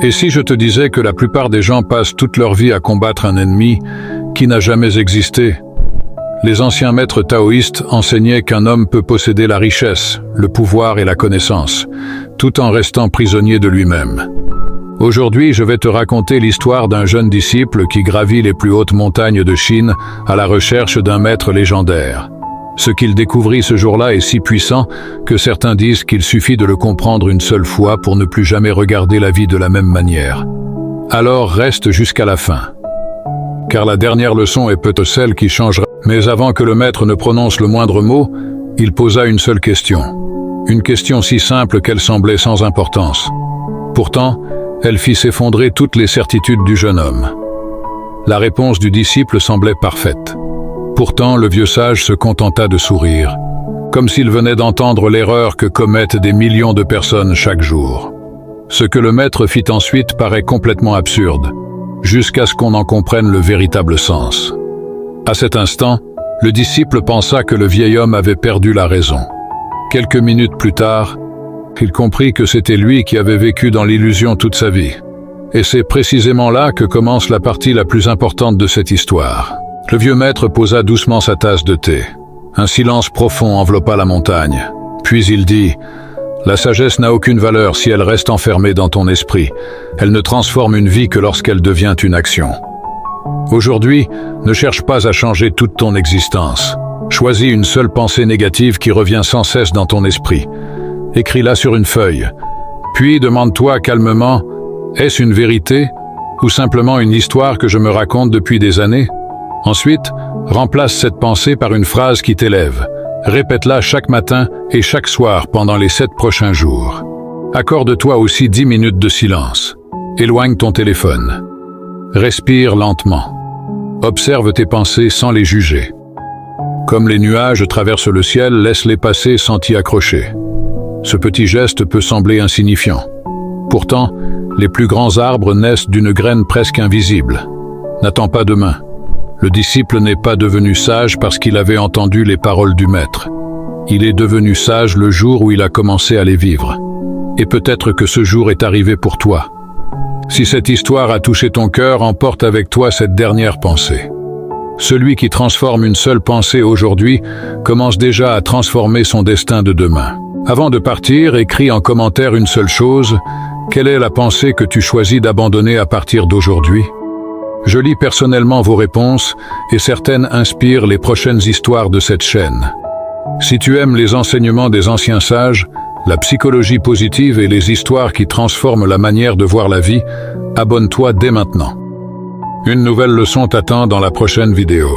Et si je te disais que la plupart des gens passent toute leur vie à combattre un ennemi qui n'a jamais existé? Les anciens maîtres taoïstes enseignaient qu'un homme peut posséder la richesse, le pouvoir et la connaissance, tout en restant prisonnier de lui-même. Aujourd'hui, je vais te raconter l'histoire d'un jeune disciple qui gravit les plus hautes montagnes de Chine à la recherche d'un maître légendaire. Ce qu'il découvrit ce jour-là est si puissant que certains disent qu'il suffit de le comprendre une seule fois pour ne plus jamais regarder la vie de la même manière. Alors reste jusqu'à la fin. Car la dernière leçon est peut-être celle qui changera. Mais avant que le maître ne prononce le moindre mot, il posa une seule question. Une question si simple qu'elle semblait sans importance. Pourtant, elle fit s'effondrer toutes les certitudes du jeune homme. La réponse du disciple semblait parfaite. Pourtant, le vieux sage se contenta de sourire, comme s'il venait d'entendre l'erreur que commettent des millions de personnes chaque jour. Ce que le maître fit ensuite paraît complètement absurde, jusqu'à ce qu'on en comprenne le véritable sens. À cet instant, le disciple pensa que le vieil homme avait perdu la raison. Quelques minutes plus tard, il comprit que c'était lui qui avait vécu dans l'illusion toute sa vie. Et c'est précisément là que commence la partie la plus importante de cette histoire. Le vieux maître posa doucement sa tasse de thé. Un silence profond enveloppa la montagne. Puis il dit: « La sagesse n'a aucune valeur si elle reste enfermée dans ton esprit. Elle ne transforme une vie que lorsqu'elle devient une action. Aujourd'hui, ne cherche pas à changer toute ton existence. Choisis une seule pensée négative qui revient sans cesse dans ton esprit. Écris-la sur une feuille. Puis demande-toi calmement, est-ce une vérité ou simplement une histoire que je me raconte depuis des années? Ensuite, remplace cette pensée par une phrase qui t'élève. Répète-la chaque matin et chaque soir pendant les 7 prochains jours. Accorde-toi aussi 10 minutes de silence. Éloigne ton téléphone. Respire lentement. Observe tes pensées sans les juger. Comme les nuages traversent le ciel, laisse-les passer sans t'y accrocher. Ce petit geste peut sembler insignifiant. Pourtant, les plus grands arbres naissent d'une graine presque invisible. N'attends pas demain. Le disciple n'est pas devenu sage parce qu'il avait entendu les paroles du maître. Il est devenu sage le jour où il a commencé à les vivre. Et peut-être que ce jour est arrivé pour toi. Si cette histoire a touché ton cœur, emporte avec toi cette dernière pensée. Celui qui transforme une seule pensée aujourd'hui commence déjà à transformer son destin de demain. Avant de partir, écris en commentaire une seule chose. Quelle est la pensée que tu choisis d'abandonner à partir d'aujourd'hui? Je lis personnellement vos réponses et certaines inspirent les prochaines histoires de cette chaîne. Si tu aimes les enseignements des anciens sages, la psychologie positive et les histoires qui transforment la manière de voir la vie, abonne-toi dès maintenant. Une nouvelle leçon t'attend dans la prochaine vidéo.